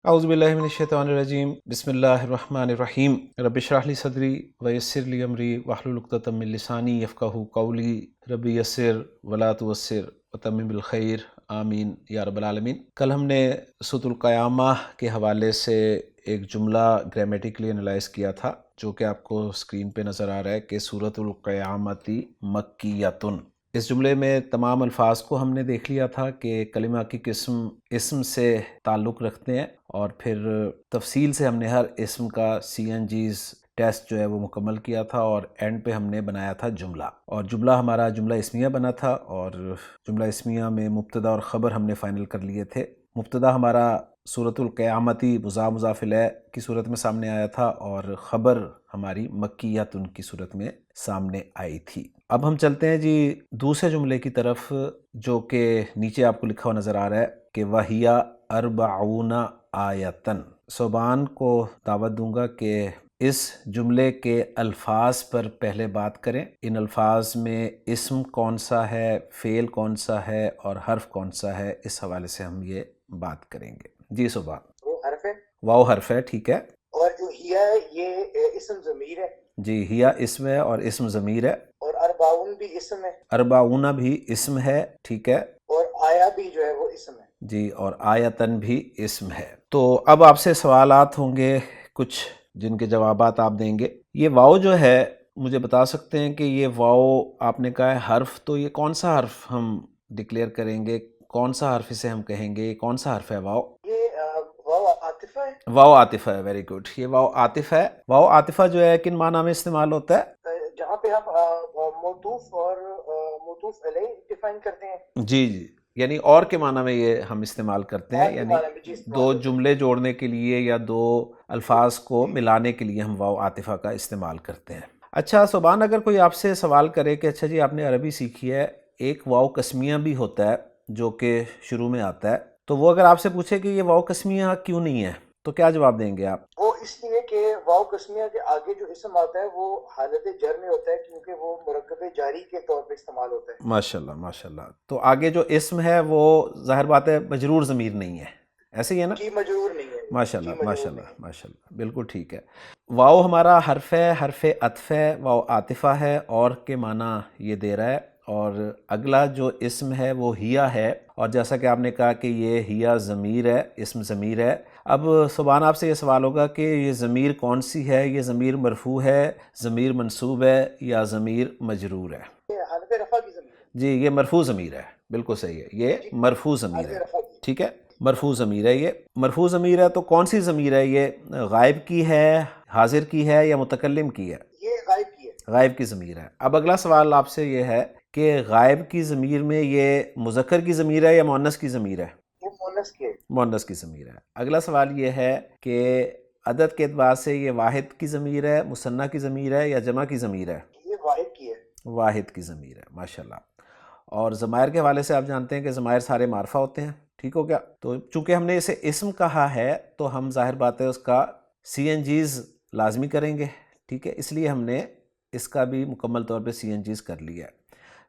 اعوذ باللہ من الشیطان الرجیم بسم اللہ الرحمن الرحیم رب اشرح لی صدری ویسر لی امری واحلل عقدۃ من لسانی یفقہوا قولی رب یسر ولا تعسر وتمم بالخیر آمین یا رب العالمین۔ کل ہم نے سورۃ القیامہ کے حوالے سے ایک جملہ گرامیٹیکلی انالائز کیا تھا جو کہ آپ کو اسکرین پہ نظر آ رہا ہے کہ سورۃ القیامۃ مکیۃ۔ اس جملے میں تمام الفاظ کو ہم نے دیکھ لیا تھا کہ کلمہ کی قسم اسم سے تعلق رکھتے ہیں، اور پھر تفصیل سے ہم نے ہر اسم کا CNGs ٹیسٹ جو ہے وہ مکمل کیا تھا، اور اینڈ پہ ہم نے بنایا تھا جملہ، اور جملہ ہمارا جملہ اسمیہ بنا تھا، اور جملہ اسمیہ میں مبتدا اور خبر ہم نے فائنل کر لیے تھے۔ مبتدا ہمارا سورۃ القیامتی مضاف الیہ کی صورت میں سامنے آیا تھا، اور خبر ہماری مکیۃ کی صورت میں سامنے آئی تھی۔ اب ہم چلتے ہیں جی دوسرے جملے کی طرف، جو کہ نیچے آپ کو لکھا ہوا نظر آ رہا ہے کہ وَهِيَ 40 آیتن۔ صوبان کو دعوت دوں گا کہ اس جملے کے الفاظ پر پہلے بات کریں۔ ان الفاظ میں اسم کون سا ہے، فعل کون سا ہے، اور حرف کون سا ہے، اس حوالے سے ہم یہ بات کریں گے۔ جی صوبان۔ وہ حرف ہے واو حرف ہے، ٹھیک ہے۔ اور جو ہیا ہے یہ اسم ضمیر ہے، جی ہیا اسم ہے اور اسم ضمیر ہے، اور اربعون بھی اسم ہے، اربعون بھی اسم ہے، ٹھیک ہے۔ اور آیا بھی جو ہے وہ اسم ہے۔ جی، اور آیتن بھی اسم ہے۔ تو اب آپ سے سوالات ہوں گے کچھ جن کے جوابات آپ دیں گے۔ یہ واو جو ہے، مجھے بتا سکتے ہیں کہ یہ واو آپ نے کہا ہے حرف، تو یہ کون سا حرف ہم ڈکلیئر کریں گے؟ کون سا حرف اسے ہم کہیں گے؟ کون سا حرف ہے واو؟ یہ واو عاطفہ ہے۔ واو عاطفہ ہے، ویری گڈ۔ یہ واو عاطفہ ہے۔ واو عاطفہ جو ہے کن معنی میں استعمال ہوتا ہے؟ جہاں پہ ہم موصوف اور موصوف علیہ ڈیفائن کرتے ہیں، جی جی، یعنی اور کے معنی میں یہ ہم استعمال کرتے ہیں، اور کے یعنی معنی میں چیز دو جملے جوڑنے کے لیے یا دو الفاظ کو ملانے کے لیے ہم واو عاطفہ کا استعمال کرتے ہیں۔ اچھا صوبان، اگر کوئی آپ سے سوال کرے کہ اچھا جی آپ نے عربی سیکھی ہے، ایک واو قسمیہ بھی ہوتا ہے جو کہ شروع میں آتا ہے، تو وہ اگر آپ سے پوچھے کہ یہ واو قسمیہ کیوں نہیں ہے تو کیا جواب دیں گے آپ؟ وہ اس لیے کہ واو قسمیہ کے آگے جو اسم آتا ہے وہ حالت جر میں ہوتا ہے، کیونکہ وہ مرکب جاری کے طور پہ استعمال ہوتا ہے۔ ماشاءاللہ ماشاءاللہ۔ تو آگے جو اسم ہے وہ ظاہر بات ہے مجرور ضمیر نہیں ہے، ایسے ہی ہے نا؟ جی مجرور نہیں ہے، ماشاءاللہ جی مجرور ماشاءاللہ نہیں ہے۔ ماشاءاللہ، بالکل ٹھیک ہے۔ واو ہمارا حرف ہے، حرف عطف ہے، واو عاطفہ ہے، اور کے معنی یہ دے رہا ہے، اور اگلا جو اسم ہے وہ ہیا ہے، اور جیسا کہ آپ نے کہا کہ یہ ہیا ضمیر ہے، اسم ضمیر ہے۔ اب سبحان آپ سے یہ سوال ہوگا کہ یہ ضمیر کون سی ہے؟ یہ ضمیر مرفوع ہے، ضمیر منصوب ہے، یا ضمیر مجرور ہے؟ یہ حالت رفع کی ضمیر ہے۔ جی یہ مرفوع ضمیر ہے، بالکل صحیح ہے، یہ جی مرفوع ضمیر حالت ہے، رفع کی۔ ٹھیک ہے، مرفوع ضمیر ہے۔ یہ مرفوع ضمیر ہے تو کون سی ضمیر ہے؟ یہ غائب کی ہے، حاضر کی ہے، یا متکلم کی ہے؟ یہ غائب کی ہے۔ غائب کی ضمیر ہے۔ اب اگلا سوال آپ سے یہ ہے کہ غائب کی ضمیر میں یہ مذکر کی ضمیر ہے یا مؤنث کی ضمیر ہے؟ یہ مونس کی ہے۔ مؤنث کی ضمیر ہے۔ اگلا سوال یہ ہے کہ عدد کے اعتبار سے یہ واحد کی ضمیر ہے، مثنیٰ کی ضمیر ہے، یا جمع کی ضمیر ہے؟ یہ واحد کی ہے۔ واحد کی ضمیر ہے، ماشاءاللہ۔ اور ضمائر کے حوالے سے آپ جانتے ہیں کہ ضمائر سارے معرفہ ہوتے ہیں، ٹھیک ہو گیا؟ تو چونکہ ہم نے اسے اسم کہا ہے تو ہم ظاہر بات ہے اس کا CNGs لازمی کریں گے، ٹھیک ہے، اس لیے ہم نے اس کا بھی مکمل طور پہ CNGs کر لیا ہے۔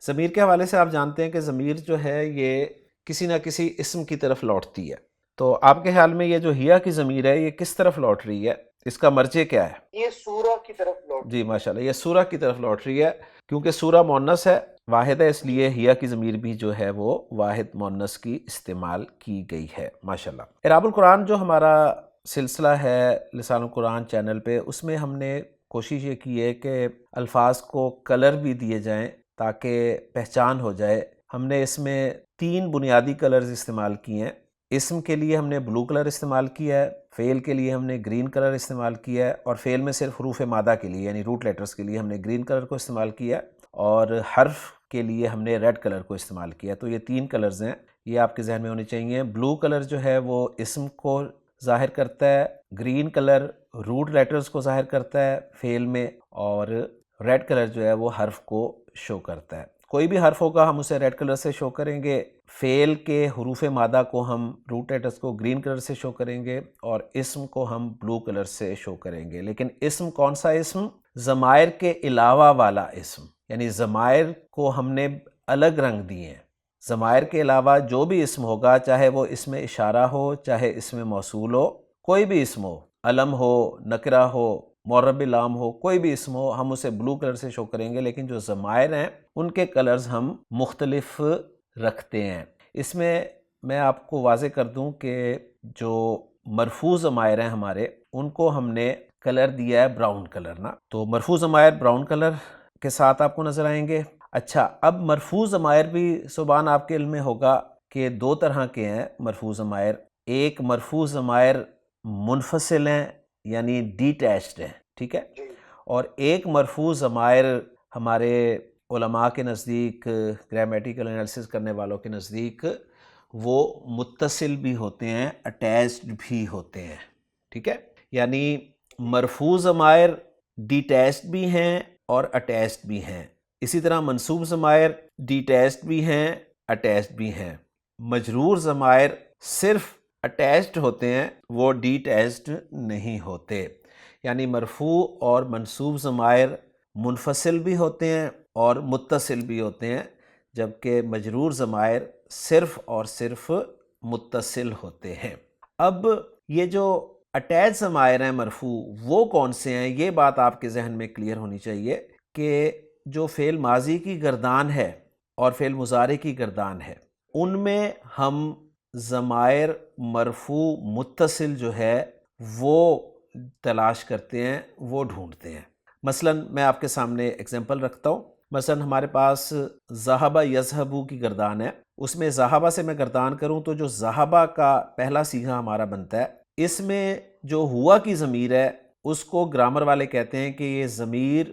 ضمیر کے حوالے سے آپ جانتے ہیں کہ ضمیر جو ہے یہ کسی نہ کسی اسم کی طرف لوٹتی ہے، تو آپ کے خیال میں یہ جو ہیا کی ضمیر ہے یہ کس طرف لوٹ رہی ہے؟ اس کا مرجع کیا ہے؟ یہ سورہ کی طرف لوٹ۔ جی ماشاءاللہ، یہ سورہ کی طرف لوٹ رہی ہے، کیونکہ سورہ مؤنث ہے، واحد ہے، اس لیے ہیا کی ضمیر بھی جو ہے وہ واحد مؤنث کی استعمال کی گئی ہے، ماشاءاللہ۔ اعراب القرآن جو ہمارا سلسلہ ہے لسان القرآن چینل پہ، اس میں ہم نے کوشش یہ کی ہے کہ الفاظ کو کلر بھی دیے جائیں تاکہ پہچان ہو جائے۔ ہم نے اس میں 3 بنیادی کلرز استعمال کیے ہیں۔ اسم کے لیے ہم نے بلو کلر استعمال کیا ہے، فعل کے لیے ہم نے گرین کلر استعمال کیا ہے، اور فعل میں صرف حروف مادہ کے لیے یعنی روٹ لیٹرز کے لیے ہم نے گرین کلر کو استعمال کیا ہے، اور حرف کے لیے ہم نے ریڈ کلر کو استعمال کیا ہے۔ تو یہ 3 کلرز ہیں، یہ آپ کے ذہن میں ہونی چاہیے۔ بلو کلر جو ہے وہ اسم کو ظاہر کرتا ہے، گرین کلر روٹ لیٹرز کو ظاہر کرتا ہے فعل میں، اور ریڈ کلر جو ہے وہ حرف کو شو کرتا ہے۔ کوئی بھی حرف ہوگا ہم اسے ریڈ کلر سے شو کریں گے، فعل کے حروف مادہ کو ہم روٹ لیٹرز کو گرین کلر سے شو کریں گے، اور اسم کو ہم بلو کلر سے شو کریں گے۔ لیکن اسم کون سا اسم؟ ضمائر کے علاوہ والا اسم، یعنی ضمائر کو ہم نے الگ رنگ دیے ہیں۔ ضمائر کے علاوہ جو بھی اسم ہوگا، چاہے وہ اسم اشارہ ہو، چاہے اسم موصول ہو، کوئی بھی اسم ہو، علم ہو، نکرہ ہو، معرب لام ہو، کوئی بھی اسم ہو، ہم اسے بلو کلر سے شو کریں گے، لیکن جو ضمائر ہیں ان کے کلرز ہم مختلف رکھتے ہیں۔ اس میں آپ کو واضح کر دوں کہ جو مرفوع ضمائر ہیں ہمارے، ان کو ہم نے کلر دیا ہے براؤن کلر نا، تو مرفوع ضمائر براؤن کلر کے ساتھ آپ کو نظر آئیں گے۔ اچھا، اب مرفوع ضمائر بھی سبحان آپ کے علم میں ہوگا کہ دو طرح کے ہیں مرفوع ضمائر۔ ایک مرفوع ضمائر منفصل ہیں یعنی ڈیٹیچڈ ہیں، ٹھیک ہے، اور ایک مرفوع ضمائر ہمارے علماء کے نزدیک، گرامیٹیکل انالیسس کرنے والوں کے نزدیک، وہ متصل بھی ہوتے ہیں، اٹیچڈ بھی ہوتے ہیں، ٹھیک ہے، یعنی مرفوع ضمائر ڈیٹیچڈ بھی ہیں اور اٹیچڈ بھی ہیں۔ اسی طرح منصوب ضمائر ڈیٹیچڈ بھی ہیں، اٹیچڈ بھی ہیں۔ مجرور ضمائر صرف اٹیچڈ ہوتے ہیں، وہ ڈیٹیچڈ نہیں ہوتے، یعنی مرفوع اور منصوب ضمائر منفصل بھی ہوتے ہیں اور متصل بھی ہوتے ہیں، جبکہ مجرور ضمائر صرف اور صرف متصل ہوتے ہیں۔ اب یہ جو اٹیچ ضمائر ہیں مرفوع، وہ کون سے ہیں؟ یہ بات آپ کے ذہن میں کلیئر ہونی چاہیے کہ جو فعل ماضی کی گردان ہے اور فعل مضارع کی گردان ہے، ان میں ہم ضمائر مرفوع متصل جو ہے وہ تلاش کرتے ہیں، وہ ڈھونڈتے ہیں۔ مثلا میں آپ کے سامنے ایگزامپل رکھتا ہوں۔ مثلا ہمارے پاس ذہبہ یذہبو کی گردان ہے، اس میں ذہبہ سے میں گردان کروں تو جو ذہبہ کا پہلا صیغہ ہمارا بنتا ہے، اس میں جو ہوا کی ضمیر ہے اس کو گرامر والے کہتے ہیں کہ یہ ضمیر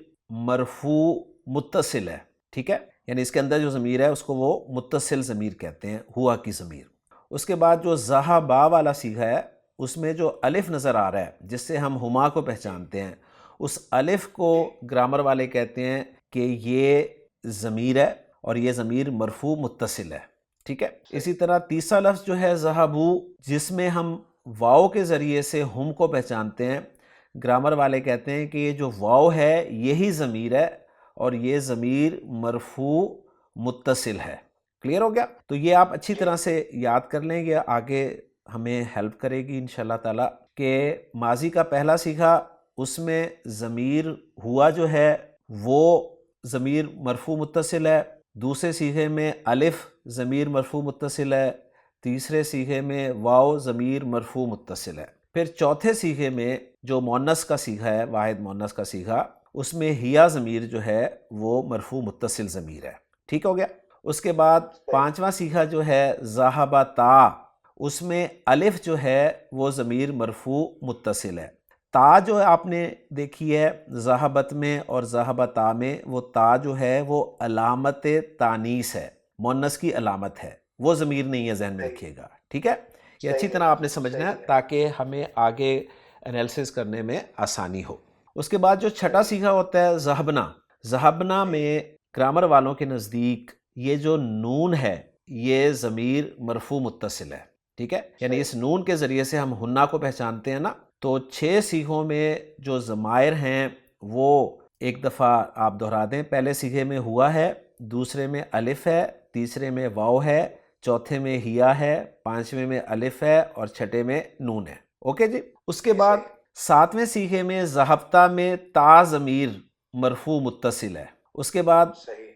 مرفوع متصل ہے، ٹھیک ہے، یعنی اس کے اندر جو ضمیر ہے اس کو وہ متصل ضمیر کہتے ہیں، ہوا کی ضمیر۔ اس کے بعد جو ذہبا والا صیغہ ہے، اس میں جو الف نظر آ رہا ہے جس سے ہم ہما کو پہچانتے ہیں، اس الف کو گرامر والے کہتے ہیں کہ یہ ضمیر ہے اور یہ ضمیر مرفوع متصل ہے، ٹھیک ہے۔ اسی طرح تیسرا لفظ جو ہے ذہبو، جس میں ہم واؤ کے ذریعے سے ہم کو پہچانتے ہیں، گرامر والے کہتے ہیں کہ یہ جو واؤ ہے یہی ضمیر ہے اور یہ ضمیر مرفوع متصل ہے۔ کلیئر ہو گیا؟ تو یہ آپ اچھی طرح سے یاد کر لیں گے، آگے ہمیں ہیلپ کرے گی انشاءاللہ تعالی، کہ ماضی کا پہلا صیغہ، اس میں ضمیر ہوا جو ہے وہ ضمیر مرفوع متصل ہے، دوسرے صیغے میں الف ضمیر مرفوع متصل ہے، تیسرے صیغے میں واو ضمیر مرفوع متصل ہے، پھر چوتھے صیغے میں جو مؤنث کا صیغہ ہے، واحد مؤنث کا صیغہ، اس میں ہیا ضمیر جو ہے وہ مرفوع متصل ضمیر ہے، ٹھیک ہو گیا۔ اس کے بعد پانچواں صیغہ جو ہے ذہبتا، اس میں الف جو ہے وہ ضمیر مرفوع متصل ہے۔ تا جو آپ نے دیکھی ہے ذہبت میں اور ذہبتا میں، وہ تا جو ہے وہ علامت تانیث ہے، مؤنث کی علامت ہے، وہ ضمیر نہیں ہے، ذہن میں رکھیے گا، ٹھیک ہے۔ یہ اچھی طرح آپ نے سمجھنا ہے تاکہ ہمیں آگے انالیسس کرنے میں آسانی ہو۔ اس کے بعد جو چھٹا صیغہ ہوتا ہے ذہبنا، ذہبنا میں گرامر والوں کے نزدیک یہ جو نون ہے یہ ضمیر مرفوع متصل ہے، ٹھیک ہے، یعنی اس نون کے ذریعے سے ہم ہنہ کو پہچانتے ہیں نا۔ تو 6 صیغوں میں جو ضمائر ہیں وہ ایک دفعہ آپ دہرا دیں، پہلے صیغے میں ہوا ہے، دوسرے میں الف ہے، تیسرے میں واو ہے، چوتھے میں ہیا ہے، پانچویں میں الف ہے اور چھٹے میں نون ہے، اوکے جی۔ اس کے بعد 7ویں صیغے میں ذہبتا میں تا ضمیر مرفوع متصل ہے۔ اس کے بعد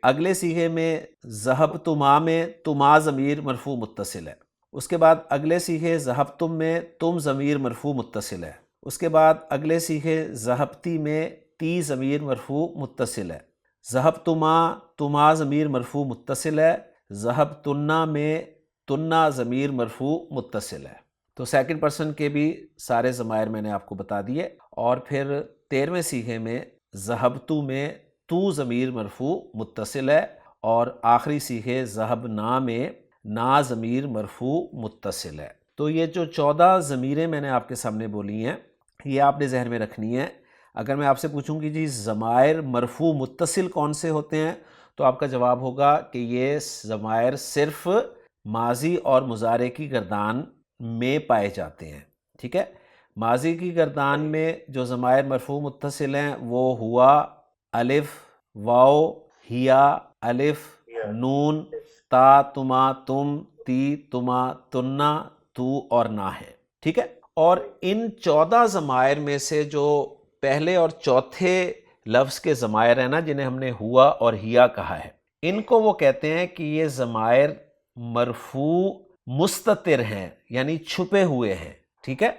اگلے صیغے میں ذہبتما میں تما ضمیر مرفوع متصل ہے۔ اس کے بعد اگلے صیغے ذہبتم میں تم ضمیر مرفوع متصل ہے۔ اس کے بعد اگلے صیغے ذہبتی میں تی ضمیر مرفوع متصل ہے۔ ذہبتما تما ضمیر مرفوع متصل ہے۔ ذہبتنا میں تنا ضمیر مرفوع متصل ہے۔ تو سیکنڈ پرسن کے بھی سارے ضمائر میں نے آپ کو بتا دیے، اور پھر 13ویں صیغے میں ذہبتو میں تو ضمیر مرفوع متصل ہے، اور آخری صیغے ذہبنا میں نا ضمیر مرفوع متصل ہے۔ تو یہ جو 14 ضمیریں میں نے آپ کے سامنے بولی ہیں، یہ آپ نے ذہن میں رکھنی ہے۔ اگر میں آپ سے پوچھوں کہ جی ضمائر مرفوع متصل کون سے ہوتے ہیں، تو آپ کا جواب ہوگا کہ یہ ضمائر صرف ماضی اور مضارع کی گردان میں پائے جاتے ہیں، ٹھیک ہے۔ ماضی کی گردان میں جو ضمائر مرفوع متصل ہیں وہ ہوا، الف، واو، ہیا، الف، نون، تا، تما، تم، تی، تما، تنا، تو اور نا ہے، ٹھیک ہے۔ اور ان 14 ضمائر میں سے جو پہلے اور چوتھے لفظ کے ضمائر ہیں نا، جنہیں ہم نے ہوا اور ہیا کہا ہے، ان کو وہ کہتے ہیں کہ یہ ضمائر مرفوع مستتر ہیں، یعنی چھپے ہوئے ہیں. ٹھیک ہے،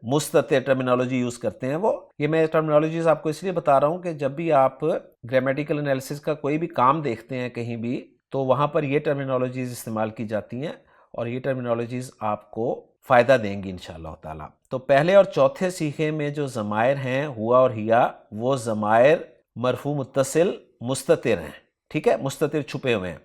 مستتر ٹرمینالوجی یوز کرتے ہیں وہ. یہ میں ٹرمینالوجیز آپ کو اس لیے بتا رہا ہوں کہ جب بھی آپ گرامیٹیکل انالیسس کا کوئی بھی کام دیکھتے ہیں کہیں بھی، تو وہاں پر یہ ٹرمینالوجیز استعمال کی جاتی ہیں، اور یہ ٹرمینالوجیز آپ کو فائدہ دیں گی انشاءاللہ تعالیٰ. تو پہلے اور چوتھے صیغے میں جو ضمائر ہیں ہوا اور ہیا، وہ ضمائر مرفوع متصل مستتر ہیں. ٹھیک ہے، مستتر چھپے ہوئے ہیں.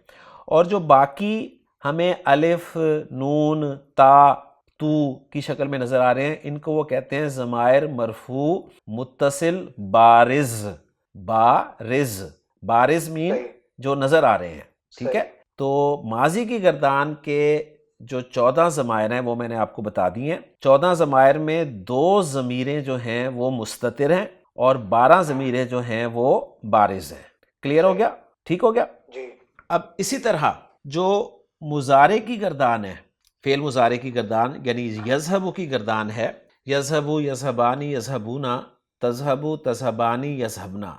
اور جو باقی ہمیں الف، نون، تا، تو کی شکل میں نظر آ رہے ہیں، ان کو وہ کہتے ہیں ضمائر مرفوع متصل بارز. بارز مین جو نظر آ رہے ہیں. ٹھیک ہے، تو ماضی کی گردان کے جو 14 ضمائر ہیں وہ میں نے آپ کو بتا دی ہیں. 14 ضمائر میں 2 ضمیریں جو ہیں وہ مستتر ہیں، اور 12 ضمیریں جو ہیں وہ بارز ہیں. کلیئر ہو گیا؟ ٹھیک ہو گیا جی. اب اسی طرح جو مضارع کی گردان ہے، فعل مضارع کی گردان یعنی یذہب کی گردان ہے، یذہب، یذہبانی، یذہبونا، تذہب، تذہبانی، یذہبنا،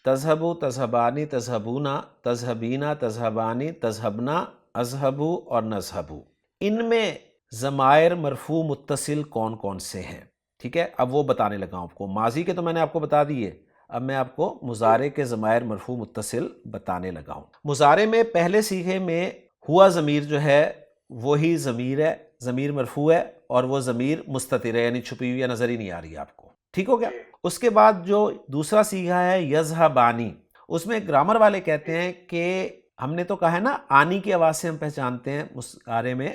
تذہب، تذہبانی، تذہبونا، تذہبینا، تذہبانی، تذہبنا، اذہب اور نذہب. ان میں ضمائر مرفوع متصل کون کون سے ہیں؟ ٹھیک ہے، اب وہ بتانے لگا ہوں آپ کو. ماضی کے تو میں نے آپ کو بتا دیے، اب میں آپ کو مضارع کے ضمائر مرفوع متصل بتانے لگا ہوں. مضارع میں پہلے صیغے میں ہوا ضمیر جو ہے وہی ضمیر ہے، ضمیر مرفوع ہے، اور وہ ضمیر مستتر ہے، یعنی چھپی ہوئی ہے، نظر ہی نہیں آ رہی ہے آپ کو. ٹھیک ہو گیا؟ اس کے بعد جو دوسرا صیغہ ہے یذہبانی، اس میں گرامر والے کہتے ہیں کہ ہم نے تو کہا ہے نا آنی کی آواز سے ہم پہچانتے ہیں مضارع میں،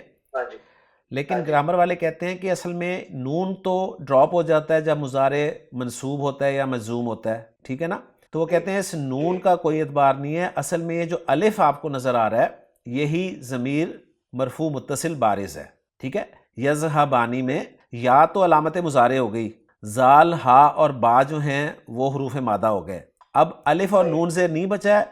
لیکن گرامر والے کہتے ہیں کہ اصل میں نون تو ڈراپ ہو جاتا ہے جب مضارع منصوب ہوتا ہے یا مجزوم ہوتا ہے. ٹھیک ہے نا، تو وہ کہتے ہیں اس نون کا کوئی اعتبار نہیں ہے، اصل میں یہ جو الف آپ کو نظر آ رہا ہے یہی ضمیر مرفوع متصل بارز ہے. ٹھیک ہے، یذہبانی میں یا تو علامت مضارع ہو گئی، زال، ہا اور با جو ہیں وہ حروف مادہ ہو گئے. اب الف اور نون سے نہیں بچا ہے.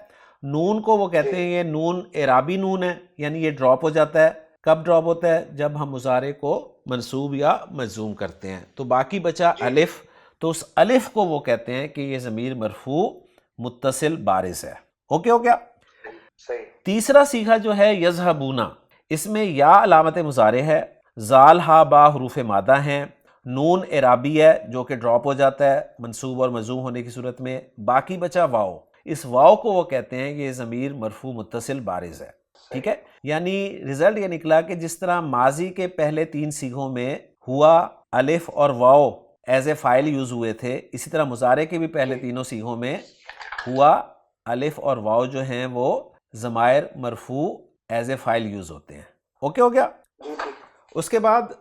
نون کو وہ کہتے ہیں یہ نون اعرابی نون ہے، یعنی یہ ڈراپ ہو جاتا ہے. کب ڈراپ ہوتا ہے؟ جب ہم مضارع کو منصوب یا مجزوم کرتے ہیں. تو باقی بچا الف، تو اس الف کو وہ کہتے ہیں کہ یہ ضمیر مرفوع متصل بارز ہے. اوکے ہو گیا؟ تیسرا صیغہ جو ہے یذہبونا، اس میں یا علامت مضارع ہے، زال، ہا، با حروف مادہ ہیں، نون اعرابی ہے جو کہ ڈراپ ہو جاتا ہے منصوب اور مجزوم ہونے کی صورت میں. باقی بچا واو، اس واو کو وہ کہتے ہیں یہ ضمیر مرفوع متصل بارز ہے. ٹھیک ہے، یعنی رزلٹ یہ نکلا کہ جس طرح ماضی کے پہلے 3 صیغوں میں ہوا، الف اور واو ایز اے فائل یوز ہوئے تھے، اسی طرح مضارع کے بھی پہلے تینوں صیغوں میں ہوا، الف اور واو جو ہیں وہ ضمائر مرفوع ایز اے فائل یوز ہوتے ہیں. اوکے ہو گیا؟ اس کے بعد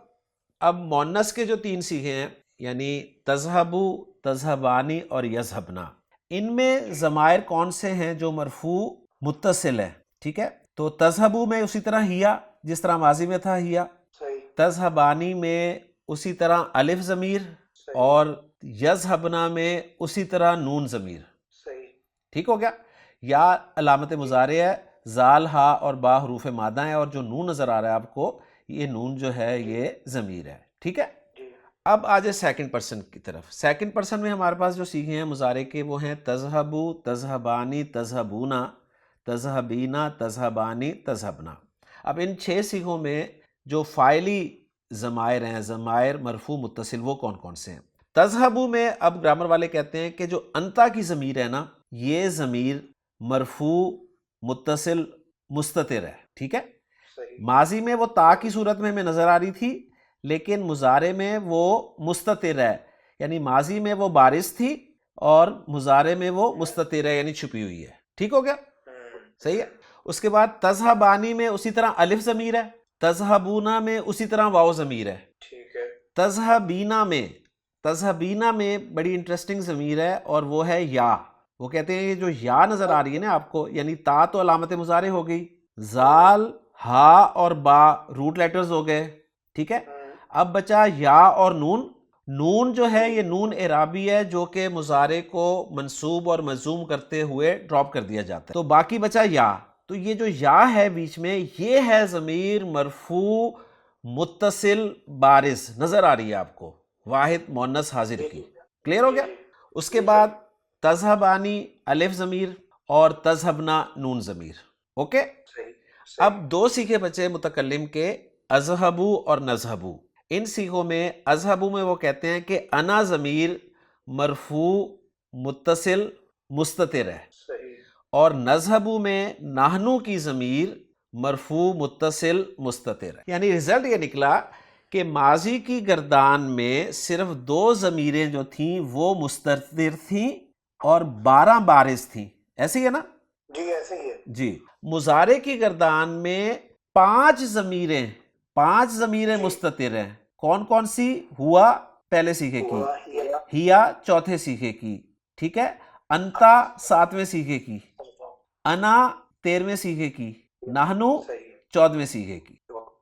اب مؤنث کے جو 3 صیغے ہیں یعنی تذہب، تذہبانی اور یذہبنا، ان میں ضمائر کون سے ہیں جو مرفوع متصل ہیں؟ ٹھیک ہے، تو تذہب میں اسی طرح ہیا جس طرح ماضی میں تھا ہیا، تذہبانی میں اسی طرح الف ضمیر، اور یذہبنا میں اسی طرح نون ضمیر. ٹھیک ہو گیا؟ یا علامت مضارع ہے، زال، ہا اور با حروف مادہ ہیں، اور جو نون نظر آ رہا ہے آپ کو یہ نون جو ہے یہ ضمیر ہے. ٹھیک ہے، اب آ جائے سیکنڈ پرسن کی طرف. سیکنڈ پرسن میں ہمارے پاس جو صیغے ہیں مضارع کے وہ ہیں تذہب، تذہبانی، تذہبونا، تذہبینا، تذہبانی، تذہبنا. اب ان 6 صیغوں میں جو فاعلی ضمائر ہیں، ضمائر مرفوع متصل، وہ کون کون سے ہیں؟ تذہب میں اب گرامر والے کہتے ہیں کہ جو انتا کی ضمیر ہے نا، یہ ضمیر مرفوع متصل مستتر ہے. ٹھیک ہے، ماضی میں وہ تا کی صورت میں ہمیں نظر آ رہی تھی، لیکن مضارع میں وہ مستتر ہے، یعنی ماضی میں وہ بارز تھی اور مضارع میں وہ مستتر ہے، یعنی چھپی ہوئی ہے. ٹھیک ہو گیا؟ صحیح ہے. اس کے بعد تذہبانی میں اسی طرح الف ضمیر ہے، تذہبونا میں اسی طرح واو ضمیر ہے. ٹھیک ہے، تذہبینا میں بڑی انٹرسٹنگ ضمیر ہے اور وہ ہے یا. وہ کہتے ہیں یہ جو یا نظر آ رہی ہے نا آپ کو، یعنی تا تو علامت مضارع ہو گئی، زال، ہا اور با روٹ لیٹرز ہو گئے. ٹھیک ہے، اب بچا یا اور نون. نون جو ہے یہ نون اعرابی ہے جو کہ مضارع کو منصوب اور مجزوم کرتے ہوئے ڈراپ کر دیا جاتا ہے. تو باقی بچا یا. تو یہ جو یا ہے بیچ میں، یہ ہے ضمیر مرفوع متصل بارز نظر آ رہی ہے آپ کو، واحد مؤنث حاضر کی. کلیئر ہو گیا؟ اس کے بعد تذہبانی الف ضمیر اور تذہبنا نون ضمیر. اوکے، اب دو سیکھے بچے متکلم کے، اذہبو اور نذہبو. ان سیکھوں میں اذہبو میں وہ کہتے ہیں کہ انا ضمیر مرفوع متصل مستتر ہے، اور نذہبو میں نحنو کی ضمیر مرفوع متصل مستتر ہے. یعنی رزلٹ یہ نکلا کہ ماضی کی گردان میں صرف دو ضمیریں جو تھیں وہ مستتر تھیں اور 12 بارز تھیں. ایسے ہی ہے نا؟ جی ایسے ہی ہے جی. مضارع کی گردان میں 5 ضمیریں مستتر ہیں. کون کون سی؟ ہوا پہلے سیکھے کی، ہیا چوتھے سیکھے کی، ٹھیک ہے، انتا 7ویں سیکھے کی، انا 13ویں سیکھے کی، نحنو 14ویں سیکھے کی.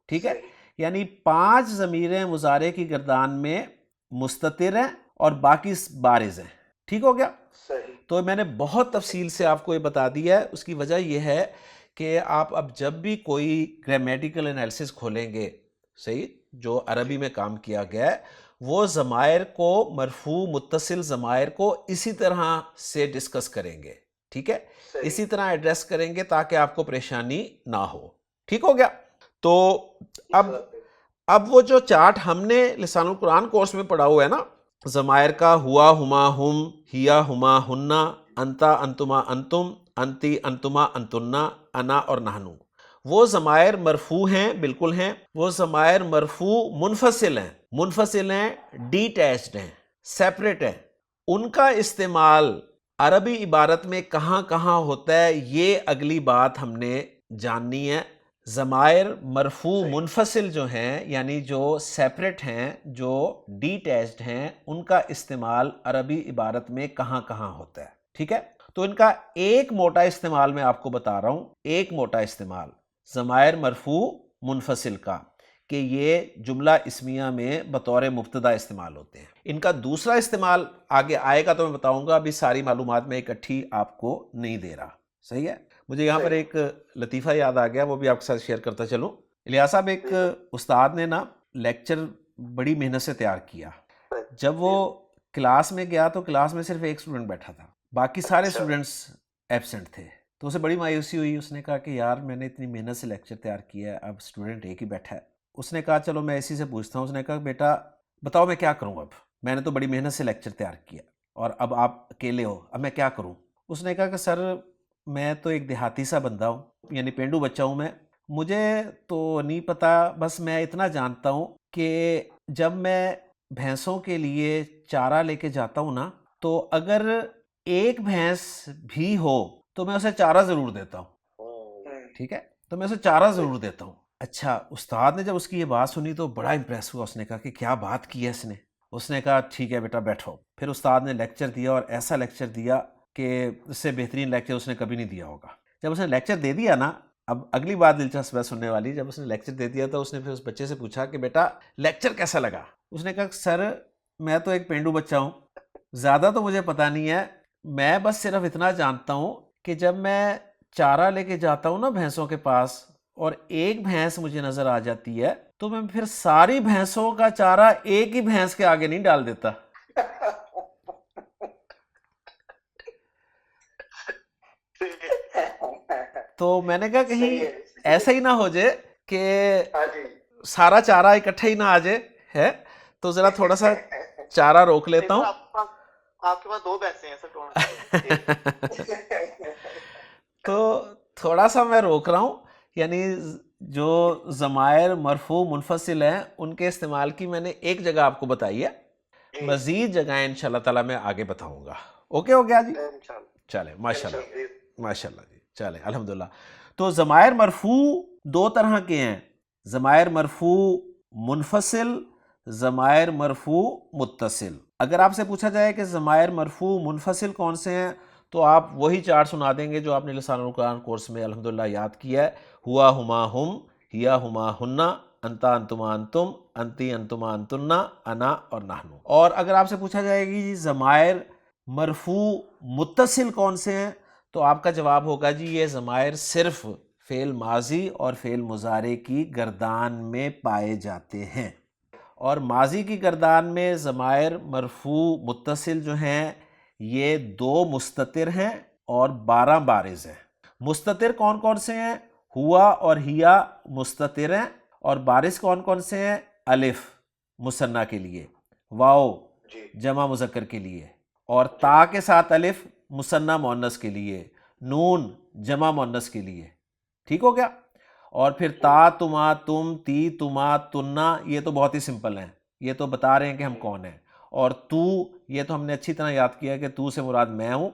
ٹھیک ہے، یعنی 5 ضمیریں مضارع کی گردان میں مستتر ہیں اور باقی بارز ہیں. ٹھیک ہو گیا؟ تو میں نے بہت تفصیل سے آپ کو یہ بتا دیا ہے. اس کی وجہ یہ ہے کہ آپ اب جب بھی کوئی گرامیٹیکل انالیسس کھولیں گے، صحیح، جو عربی میں کام کیا گیا ہے، وہ ضمائر کو، مرفوع متصل ضمائر کو اسی طرح سے ڈسکس کریں گے. ٹھیک ہے، اسی طرح ایڈریس کریں گے تاکہ آپ کو پریشانی نہ ہو. ٹھیک ہو گیا؟ تو اب وہ جو چارٹ ہم نے لسان القرآن کورس میں پڑھا ہوا ہے نا، ضمائر کا، ہوا ہما ہم، ہیا ہما ہننا، انتا انتما انتم، انتی انتما انتنا، انا اور نحنو، وہ ضمائر مرفوع ہیں، بالکل ہیں. وہ ضمائر مرفوع منفصل ہیں، ڈیٹیچڈ ہیں، سیپریٹ ہیں. ان کا استعمال عربی عبارت میں کہاں کہاں ہوتا ہے، یہ اگلی بات ہم نے جاننی ہے. ضمائر مرفوع منفصل جو ہیں، یعنی جو سیپریٹ ہیں، جو ڈیٹیچڈ ہیں، ان کا استعمال عربی عبارت میں کہاں کہاں ہوتا ہے. ٹھیک ہے، تو ان کا ایک موٹا استعمال میں آپ کو بتا رہا ہوں، ایک موٹا استعمال ضمائر مرفوع منفصل کا، کہ یہ جملہ اسمیہ میں بطور مبتدا استعمال ہوتے ہیں. ان کا دوسرا استعمال آگے آئے گا تو میں بتاؤں گا، ابھی ساری معلومات میں اکٹھی آپ کو نہیں دے رہا. صحیح ہے؟ مجھے یہاں پر ایک لطیفہ یاد آ گیا، وہ بھی آپ کے ساتھ شیئر کرتا چلوں. الیاس صاحب، ایک استاد نے نا لیکچر بڑی محنت سے تیار کیا. جب وہ کلاس میں گیا تو کلاس میں صرف ایک اسٹوڈنٹ بیٹھا تھا، باقی سارے اسٹوڈنٹس ایبسنٹ تھے. تو اسے بڑی مایوسی ہوئی. اس نے کہا کہ یار میں نے اتنی محنت سے لیکچر تیار کیا ہے، اب اسٹوڈنٹ ایک ہی بیٹھا ہے. اس نے کہا چلو میں اسی سے پوچھتا ہوں. اس نے کہا بیٹا بتاؤ میں کیا کروں، اب میں نے تو بڑی محنت سے لیکچر تیار کیا اور اب آپ اکیلے ہو، اب میں کیا کروں؟ اس نے کہا کہ سر میں تو ایک دیہاتی سا بندہ ہوں، یعنی پینڈو بچہ ہوں میں، مجھے تو نہیں پتا، بس میں اتنا جانتا ہوں کہ جب میں بھینسوں کے لیے چارہ لے کے جاتا ہوں نا، تو اگر ایک بھینس بھی ہو تو میں اسے چارہ ضرور دیتا ہوں. ٹھیک ہے، تو میں اسے چارہ ضرور دیتا ہوں. اچھا، استاد نے جب اس کی یہ بات سنی تو بڑا امپریس ہوا. اس نے کہا کہ کیا بات کی ہے اس نے. اس نے کہا ٹھیک ہے بیٹا بیٹھو. پھر استاد نے لیکچر دیا، اور ایسا لیکچر دیا کہ اس سے بہترین لیکچر اس نے کبھی نہیں دیا ہوگا. جب اس نے لیکچر دے دیا نا، اب اگلی بات دلچسپ ہے سننے والی. جب اس نے لیکچر دے دیا تو اس نے پھر اس بچے سے پوچھا کہ بیٹا لیکچر کیسا لگا؟ اس نے کہا سر میں تو ایک پینڈو بچہ ہوں، زیادہ تو مجھے پتہ نہیں ہے، میں بس صرف اتنا جانتا ہوں کہ جب میں چارہ لے کے جاتا ہوں نا بھینسوں کے پاس، اور ایک بھینس مجھے نظر آ جاتی ہے تو میں پھر ساری بھینسوں کا چارہ ایک ہی بھینس کے آگے نہیں ڈال دیتا. تو میں نے کہا کہیں ایسا ہی نہ ہو جائے کہ سارا چارہ اکٹھا ہی نہ آ جائے ہے، تو ذرا تھوڑا سا چارہ روک لیتا ہوں. آپ کے پاس 2 پیسے ہیں سر. تو تھوڑا سا میں روک رہا ہوں. یعنی جو ضمائر مرفوع منفصل ہیں ان کے استعمال کی میں نے ایک جگہ آپ کو بتائی ہے، مزید جگہیں انشاءاللہ تعالیٰ میں آگے بتاؤں گا. اوکے ہو گیا جی؟ چلے ماشاءاللہ جی، چلے الحمدللہ. تو ضمائر مرفوع 2 طرح کے ہیں، ضمائر مرفوع منفصل، ضمائر مرفوع متصل. اگر آپ سے پوچھا جائے کہ ضمائر مرفوع منفصل کون سے ہیں تو آپ وہی چارٹ سنا دیں گے جو آپ نے لسان القرآن کورس میں الحمدللہ یاد کیا ہے. ہوا ہما ہم، ہیا ہما ہننا، انتا انتما انتم، انتی انتما انتنا، انا اور نحنو. اور اگر آپ سے پوچھا جائے گی جی ضمائر مرفوع متصل کون سے ہیں تو آپ کا جواب ہوگا جی یہ ضمائر صرف فعل ماضی اور فعل مضارع کی گردان میں پائے جاتے ہیں، اور ماضی کی گردان میں ضمائر مرفوع متصل جو ہیں یہ 2 مستتر ہیں اور 12 بارز ہیں۔ مستتر کون کون سے ہیں؟ ہوا اور ہیا مستتر ہیں، اور بارز کون کون سے ہیں؟ الف مثنیٰ کے لیے، واو جمع مذکر کے لیے، اور تا کے ساتھ الف مثنیٰ مؤنث کے لیے، نون جمع مؤنث کے لیے۔ ٹھیک ہو گیا؟ اور پھر تا، تما، تم، تی، تما، تنا، یہ تو بہت ہی سمپل ہیں، یہ تو بتا رہے ہیں کہ ہم کون ہیں۔ اور تو، یہ تو ہم نے اچھی طرح یاد کیا کہ تو سے مراد میں ہوں،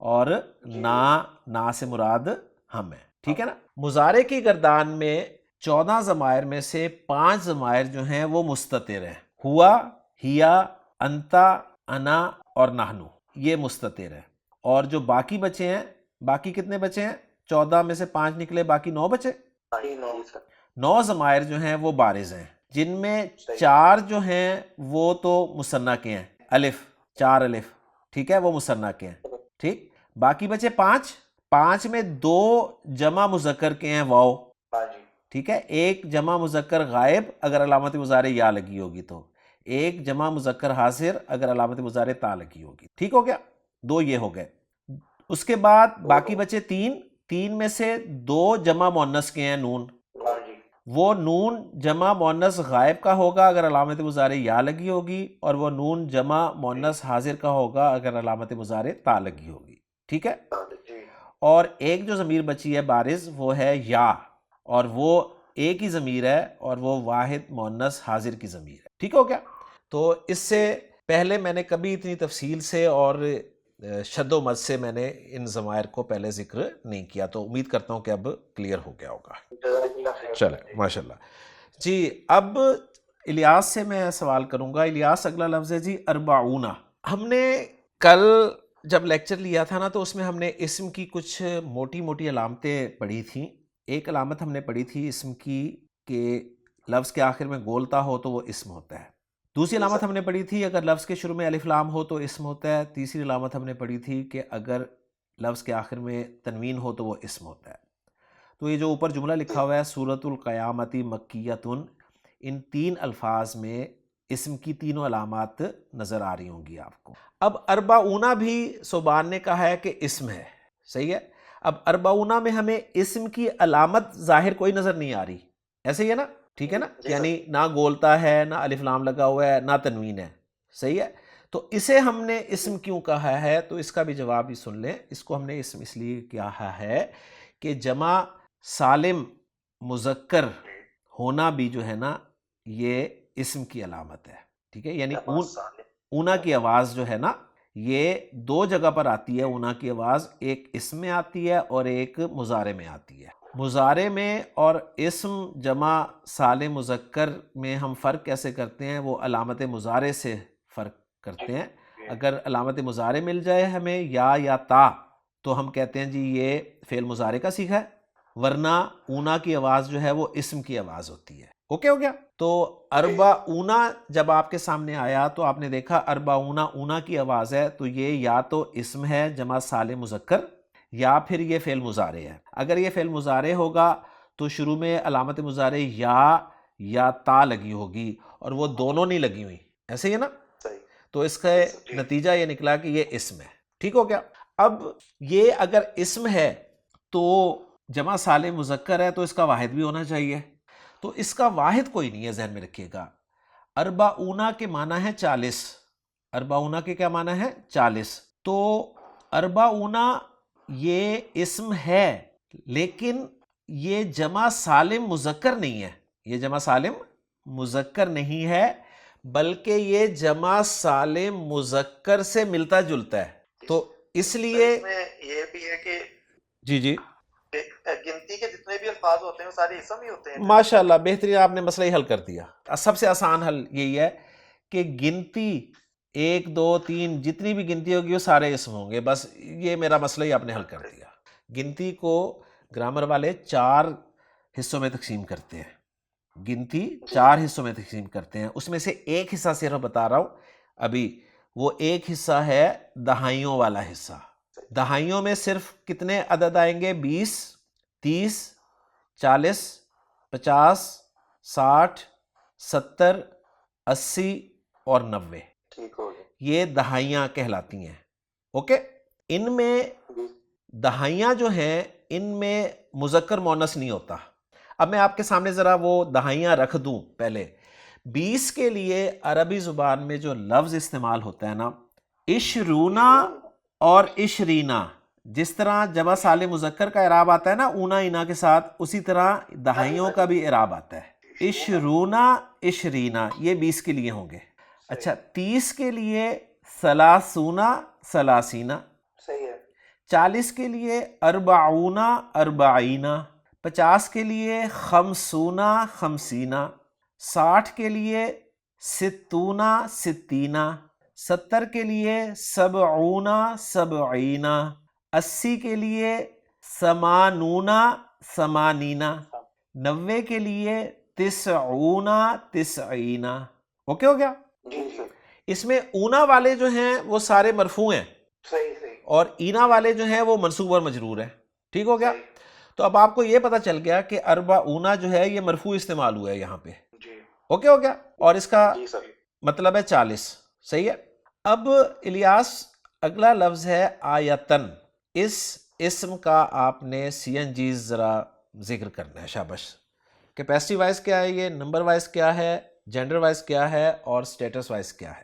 اور نا سے مراد ہم ہیں۔ ٹھیک ہے نا؟ مضارع کی گردان میں 14 ضمائر میں سے 5 ضمائر جو ہیں وہ مستتر ہیں، ہوا، ہیا، انتا، انا اور نحنو، یہ مستتر ہیں۔ اور جو باقی بچے ہیں، باقی کتنے بچے ہیں؟ 14 میں سے 5 نکلے، باقی 9 بچے۔ 9 ضمائر جو ہیں وہ بارز ہیں، جن میں 4 جو ہیں وہ تو مثنیٰ کے ہیں، الف، 4 الف، ٹھیک ہے، وہ مثنیٰ کے ہیں۔ ٹھیک، باقی بچے 5 میں 2 جمع مذکر کے ہیں، واو، ٹھیک ہے، ایک جمع مذکر غائب اگر علامت مضارع یا لگی ہوگی تو، ایک جمع مذکر حاضر اگر علامت مضارع تا لگی ہوگی۔ ٹھیک ہو گیا؟ 2 یہ ہو گئے۔ اس کے بعد باقی بچے 3 میں سے 2 جمع مؤنث کے ہیں، نون، وہ نون جمع مؤنث غائب کا ہوگا اگر علامت مضارع یا لگی ہوگی، اور وہ نون جمع مؤنث حاضر کا ہوگا اگر علامت مضارع تا لگی ہوگی۔ ٹھیک ہے؟ اور ایک جو ضمیر بچی ہے بارز وہ ہے یا، اور وہ ایک ہی ضمیر ہے اور وہ واحد مؤنث حاضر کی ضمیر ہے۔ ٹھیک ہو گیا؟ تو اس سے پہلے میں نے کبھی اتنی تفصیل سے اور شد و مد سے میں نے ان ضمائر کو پہلے ذکر نہیں کیا، تو امید کرتا ہوں کہ اب کلیئر ہو گیا ہوگا۔ چلیں ماشاءاللہ جی۔ اب الیاس سے میں سوال کروں گا۔ الیاس، اگلا لفظ ہے جی اربعون۔ ہم نے کل جب لیکچر لیا تھا نا تو اس میں ہم نے اسم کی کچھ موٹی موٹی علامتیں پڑھی تھیں۔ ایک علامت ہم نے پڑھی تھی اسم کی کہ لفظ کے آخر میں گولتا ہو تو وہ اسم ہوتا ہے۔ دوسری علامت ہم نے پڑھی تھی اگر لفظ کے شروع میں الف لام ہو تو اسم ہوتا ہے۔ تیسری علامت ہم نے پڑھی تھی کہ اگر لفظ کے آخر میں تنوین ہو تو وہ اسم ہوتا ہے۔ تو یہ جو اوپر جملہ لکھا ہوا ہے سورۃ القیامۃ مکیۃ، ان 3 الفاظ میں اسم کی تینوں علامات نظر آ رہی ہوں گی آپ کو۔ اب اربعون بھی صوبان نے کہا ہے کہ اسم ہے، صحیح ہے۔ اب اربعون میں ہمیں اسم کی علامت ظاہر کوئی نظر نہیں آ رہی، ایسے ہی ہے نا؟ ٹھیک ہے نا؟ یعنی نہ گولتا ہے، نہ الف لام لگا ہوا ہے، نہ تنوین ہے، صحیح ہے۔ تو اسے ہم نے اسم کیوں کہا ہے؟ تو اس کا بھی جواب ہی سن لیں۔ اس کو ہم نے اسم اس لیے کہا ہے کہ جمع سالم مذکر ہونا بھی جو ہے نا یہ اسم کی علامت ہے، ٹھیک ہے۔ یعنی اونا کی آواز جو ہے نا یہ 2 جگہ پر آتی ہے۔ اونا کی آواز ایک اسم میں آتی ہے اور ایک مضارع میں آتی ہے۔ مضارع میں اور اسم جمع سالم مذکر میں ہم فرق کیسے کرتے ہیں؟ وہ علامت مضارع سے فرق کرتے ہیں۔ اگر علامت مضارع مل جائے ہمیں یا تا تو ہم کہتے ہیں جی یہ فعل مضارع کا صیغہ ہے، ورنہ اونا کی آواز جو ہے وہ اسم کی آواز ہوتی ہے۔ اوکے ہو گیا؟ تو اربعون جب آپ کے سامنے آیا تو آپ نے دیکھا اربعون اونا کی آواز ہے، تو یہ یا تو اسم ہے جمع سالم مذکر یا پھر یہ فعل مضارع ہے۔ اگر یہ فعل مضارع ہوگا تو شروع میں علامت مضارع یا تا لگی ہوگی، اور وہ دونوں نہیں لگی ہوئی، ایسے ہی ہے نا؟ تو اس کا نتیجہ یہ نکلا کہ یہ اسم ہے۔ ٹھیک ہو گیا؟ اب یہ اگر اسم ہے تو جمع سالم مذکر ہے تو اس کا واحد بھی ہونا چاہیے، تو اس کا واحد کوئی نہیں ہے، ذہن میں رکھیے گا۔ اربعون کے معنی ہے 40۔ اربعون کے کیا معنی ہے؟ 40۔ تو اربعون یہ اسم ہے لیکن یہ جمع سالم مذکر نہیں ہے، یہ جمع سالم مذکر نہیں ہے بلکہ یہ جمع سالم مذکر سے ملتا جلتا ہے۔ تو اس لیے یہ بھی ہے کہ جی گنتی کے جتنے بھی الفاظ ہوتے ہیں وہ سارے اسم ہی ہوتے ہیں۔ ماشاءاللہ، بہترین، آپ نے مسئلہ ہی حل کر دیا۔ سب سے آسان حل یہی ہے کہ گنتی 1 2 3 جتنی بھی گنتی ہوگی وہ سارے اسم ہوں گے، بس یہ میرا مسئلہ ہی آپ نے حل کر دیا۔ گنتی کو گرامر والے 4 حصوں میں تقسیم کرتے ہیں، گنتی 4 حصوں میں تقسیم کرتے ہیں، اس میں سے ایک حصہ صرف بتا رہا ہوں ابھی، وہ ایک حصہ ہے دہائیوں والا حصہ۔ دہائیوں میں صرف کتنے عدد آئیں گے؟ 20 30 40, 50, 60, 70, 80 اور 90. ٹھیک ہو گیا. یہ دہائیاں کہلاتی ہیں. اوکے. ان میں دہائیاں جو ہیں ان میں مذکر مونس نہیں ہوتا. اب میں آپ کے سامنے ذرا وہ دہائیاں رکھ دوں. پہلے 20 کے لیے عربی زبان میں جو لفظ استعمال ہوتا ہے نا، عشرونا اور عشرینا، جس طرح جمع سالم مذکر کا اعراب آتا ہے نا اونا اینا کے ساتھ، اسی طرح دہائیوں کا بھی اعراب آتا ہے. عشرونا عشرینا یہ 20 کے لیے ہوں گے. اچھا 30 کے لیے ثلاثونا ثلاثینا. صحیح ہے. 40 کے لیے اربعونا اربعینا. 50 کے لیے خمسونا خمسینا. 60 کے لیے ستونا ستینا. 70 کے لیے سبعونا سبعینا. 80 کے لیے سمانونا سمانینا. 90 کے لیے تسعونا تسعینا. اوکے ہو گیا؟ جی جی. اس میں اونا والے جو ہیں وہ سارے مرفوع ہیں، صحیح صحیح. اور اینا والے جو ہیں وہ منصوب اور مجرور ہیں. ٹھیک ہو گیا؟ تو اب آپ کو یہ پتہ چل گیا کہ اربعونا جو ہے یہ مرفوع استعمال ہوا ہے یہاں پہ. جی. اوکے ہو گیا؟ اور اس کا جی سر. مطلب ہے 40. صحیح ہے. اب الیاس اگلا لفظ ہے آیتن. اس اسم کا آپ نے سی این جیز ذرا ذکر کرنا ہے. شابش. کیپیسٹی وائز کیا ہے، یہ نمبر وائز کیا ہے، جینڈر وائز کیا ہے، اور سٹیٹس وائز کیا ہے؟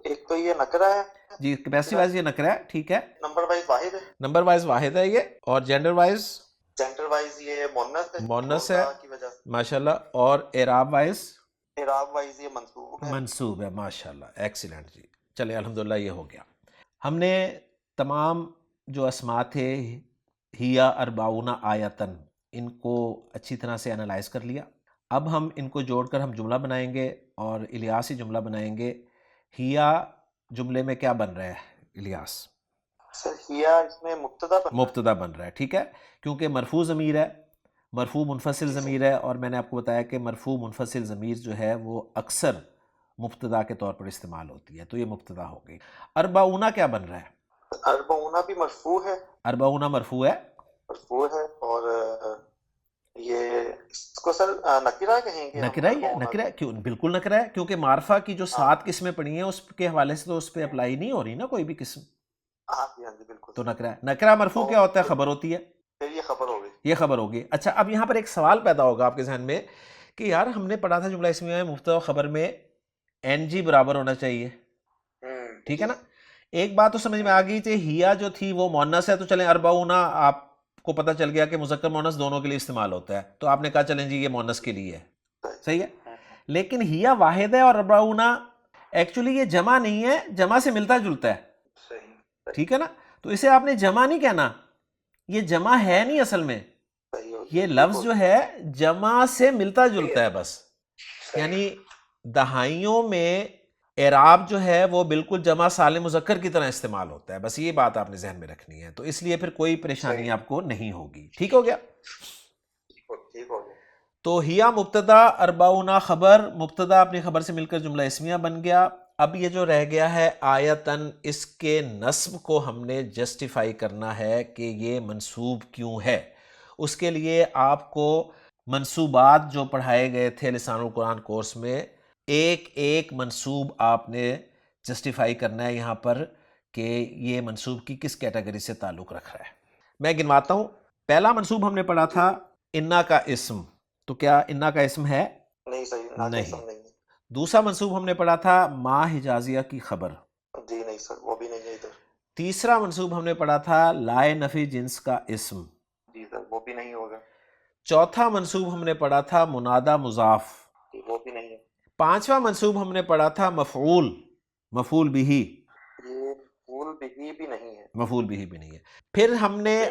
ایک تو یہ نکرہ ہے جی کیپیسٹی وائز یہ نکرہ ہے. ٹھیک ہے. نمبر وائز واحد ہے. نمبر وائز واحد ہے یہ، اور جینڈر وائز جینڈر وائز یہ مونس ہے. مونس ہے کی وجہ سے. ماشاءاللہ. اور اعراب وائز اعراب وائز یہ منصوب ہے. منصوب ہے. ماشاءاللہ ایکسیلنٹ. جی چلے الحمدللہ یہ ہو گیا. ہم نے تمام جو اسماء تھے ہیا اربعونا آیتن ان کو اچھی طرح سے انالائز کر لیا. اب ہم ان کو جوڑ کر ہم جملہ بنائیں گے، اور الیاس ہی جملہ بنائیں گے. ہیا جملے میں کیا بن رہا ہے الیاس؟ سر ہیا اس میں مبتدا بن رہا ہے. ٹھیک ہے، کیونکہ مرفوع ضمیر ہے، مرفوع منفصل ضمیر ہے، اور میں نے آپ کو بتایا کہ مرفوع منفصل ضمیر جو ہے وہ اکثر مبتدا کے طور پر استعمال ہوتی ہے، تو یہ مبتدا ہو گئی. اربعونا کیا بن رہا ہے؟ اربعونا بھی مرفوع ہے. اربعونا مرفوع ہے. مرفوع ہے. اور یہ اس کو سر نکرہ کہیں گے. نکرہ ہی ہے. نکرہ کیوں؟ بالکل نکرہ ہے، کیونکہ معرفہ کی جو 7 قسمیں پڑھی ہیں اس کے حوالے سے تو اس پہ اپلائی نہیں ہو رہی نا کوئی بھی قسم. ہاں جی ہاں جی بالکل. تو نکرہ ہے. نکرہ مرفوع کیا ہوتا ہے؟ خبر ہوتی ہے. پھر یہ خبر ہوگی. یہ خبر ہوگی. اچھا اب یہاں پر ایک سوال پیدا ہوگا آپ کے ذہن میں کہ یار ہم نے پڑھا تھا جملہ اسمیہ میں مبتدا و خبر میں این جی برابر ہونا چاہیے. ٹھیک ہے نا. ایک بات تو سمجھ میں آ گئی تھی، ہیا جو تھی وہ مونس ہے، تو چلیں اربعونا آپ کو پتہ چل گیا کہ مذکر مونس دونوں کے لیے استعمال ہوتا ہے، تو آپ نے کہا چلیں جی یہ مونس کے لیے ہے. صحیح ہے. لیکن ہیا واحد ہے اور اربعونا ایکچولی یہ جمع نہیں ہے، جمع سے ملتا جلتا ہے. صحیح. ٹھیک ہے نا. تو اسے آپ نے جمع نہیں کہنا، یہ جمع ہے نہیں اصل میں. یہ لفظ جو ہے جمع سے ملتا جلتا ہے بس. یعنی دہائیوں میں اعراب جو ہے وہ بالکل جمع سالم مذکر کی طرح استعمال ہوتا ہے. بس یہ بات آپ نے ذہن میں رکھنی ہے، تو اس لیے پھر کوئی پریشانی آپ کو نہیں ہوگی. ٹھیک ہو گیا؟ ٹھیک ہو گیا. تو ہیا مبتدا اربعونا خبر. مبتدا اپنی خبر سے مل کر جملہ اسمیہ بن گیا. اب یہ جو رہ گیا ہے آیتن، اس کے نصب کو ہم نے جسٹیفائی کرنا ہے کہ یہ منصوب کیوں ہے. اس کے لیے آپ کو منصوبات جو پڑھائے گئے تھے لسان القرآن کورس میں، ایک ایک منصوب آپ نے جسٹیفائی کرنا ہے یہاں پر کہ یہ منصوب کی کس کیٹیگری سے تعلق رکھ رہا ہے. میں گنواتا ہوں. پہلا منصوب ہم نے پڑھا تھا انا کا اسم. تو کیا انا کا اسم ہے؟ نہیں صحیح نہیں. دوسرا منصوب ہم نے پڑھا تھا ما حجازیہ کی خبر. جی نہیں سر وہ بھی نہیں ہے ادھر. تیسرا منصوب ہم نے پڑھا تھا لائے نفی جنس کا اسم. جی سر وہ بھی نہیں ہوگا. چوتھا منصوب ہم نے پڑھا تھا منادا مضاف. جی وہ بھی نہیں ہے. پانچواں منصوب ہم نے پڑھا تھا مفعول، مفعول بہی. یہ مفعول بہی بھی نہیں ہے. مفعول بہی بھی نہیں ہے. پھر ہم نے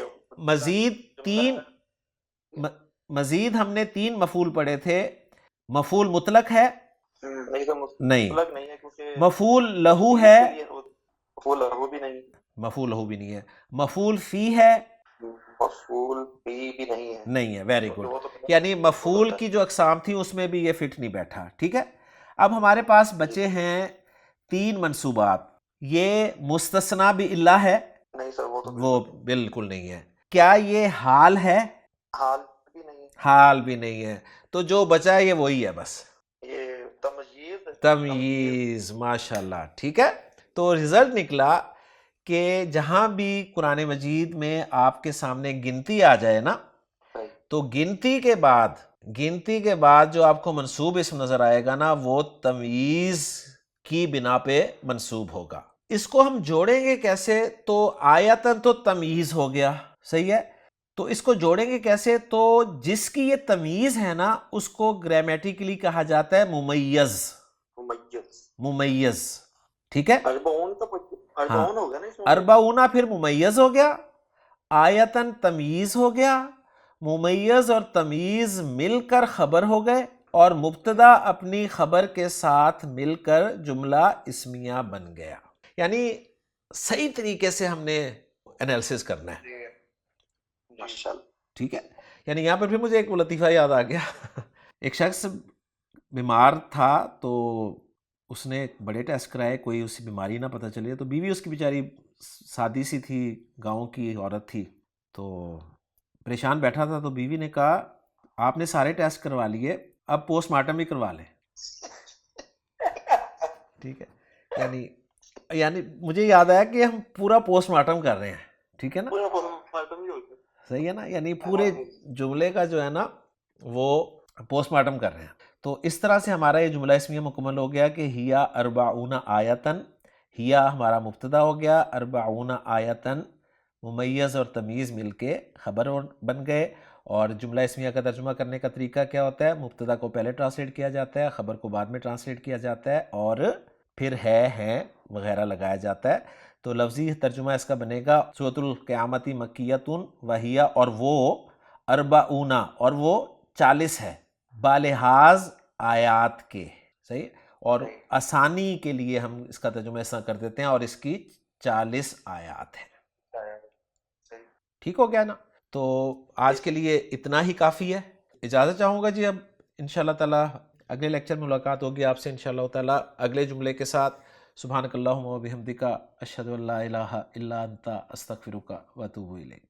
مزید ہم نے 3 مفعول پڑھے تھے. مفعول مطلق ہے؟ نہیں. مفعول لہو ہے؟ مفعول لہو بھی نہیں. مفعول لہو بھی نہیں ہے. مفعول فی ہے؟ مفعول فی بھی نہیں ہے. نہیں ہے. Very good. یعنی مفعول کی جو اقسام تھیں اس میں بھی یہ فٹ نہیں بیٹھا. ٹھیک ہے. اب ہمارے پاس بچے ہیں 3 منصوبات. یہ مستثنی باللہ ہے؟ نہیں سر وہ بالکل نہیں ہے. کیا یہ حال ہے؟ حال بھی نہیں. حال بھی نہیں ہے. تو جو بچا ہے یہ وہی ہے بس یہ تمیز تمیز. ماشاء اللہ. ٹھیک ہے. تو رزلٹ نکلا کہ جہاں بھی قرآن مجید میں آپ کے سامنے گنتی آ جائے نا تو گنتی کے بعد جو آپ کو منصوب اسم نظر آئے گا نا وہ تمیز کی بنا پہ منصوب ہوگا. اس کو ہم جوڑیں گے کیسے؟ تو آیتن تو تمیز ہو گیا، صحیح ہے. تو اس کو جوڑیں گے کیسے؟ تو جس کی یہ تمیز ہے نا اس کو گرامیٹیکلی کہا جاتا ہے ممیز. ٹھیک ہے. اربعون کا اربعون ہو گیا نا اس میں. اربعون پھر ممیز ہو گیا، آیتن تمیز ہو گیا، ممیز اور تمیز مل کر خبر ہو گئے، اور مبتدا اپنی خبر کے ساتھ مل کر جملہ اسمیہ بن گیا. یعنی صحیح طریقے سے ہم نے انالیسس کرنا ہے. ماشاءاللہ. ٹھیک ہے. یعنی یہاں پر بھی مجھے ایک لطیفہ یاد آ گیا. ایک شخص بیمار تھا تو اس نے بڑے ٹیسٹ کرائے، کوئی اسی بیماری نہ پتہ چلی. تو بیوی اس کی بیچاری سادی سی تھی، گاؤں کی عورت تھی، تو پریشان بیٹھا تھا. تو بیوی نے کہا آپ نے سارے ٹیسٹ کروا لیے، اب پوسٹ مارٹم بھی کروا لیں. ٹھیک ہے. یعنی مجھے یاد آیا کہ ہم پورا پوسٹ مارٹم کر رہے ہیں. ٹھیک ہے نا، صحیح ہے نا. یعنی پورے جملے کا جو ہے نا وہ پوسٹ مارٹم کر رہے ہیں. تو اس طرح سے ہمارا یہ جملہ اسمیہ مکمل ہو گیا کہ ہیا اربعون آیتن. ہیا ہمارا مبتدا ہو گیا، اربعون آیتن ممیز اور تمیز مل کے خبر بن گئے. اور جملہ اسمیہ کا ترجمہ کرنے کا طریقہ کیا ہوتا ہے؟ مبتدا کو پہلے ٹرانسلیٹ کیا جاتا ہے، خبر کو بعد میں ٹرانسلیٹ کیا جاتا ہے، اور پھر ہے وغیرہ لگایا جاتا ہے. تو لفظی ترجمہ اس کا بنے گا سورۃ القیامت مکیۃ وہیہ، اور وہ اربعون، اور وہ 40 ہے بالحاظ آیات کے. صحیح. اور آسانی کے لیے ہم اس کا ترجمہ اس طرح کر دیتے ہیں، اور اس کی 40 آیات ہیں. ٹھیک ہو گیا نا. تو آج کے لیے اتنا ہی کافی ہے. اجازت چاہوں گا جی. اب انشاءاللہ تعالی اگلے لیکچر میں ملاقات ہوگی آپ سے انشاءاللہ تعالی اگلے جملے کے ساتھ. سبحانک اللہم و بحمدک اشہد ان لا الہ الا انت استغفرک و اتوب الیک.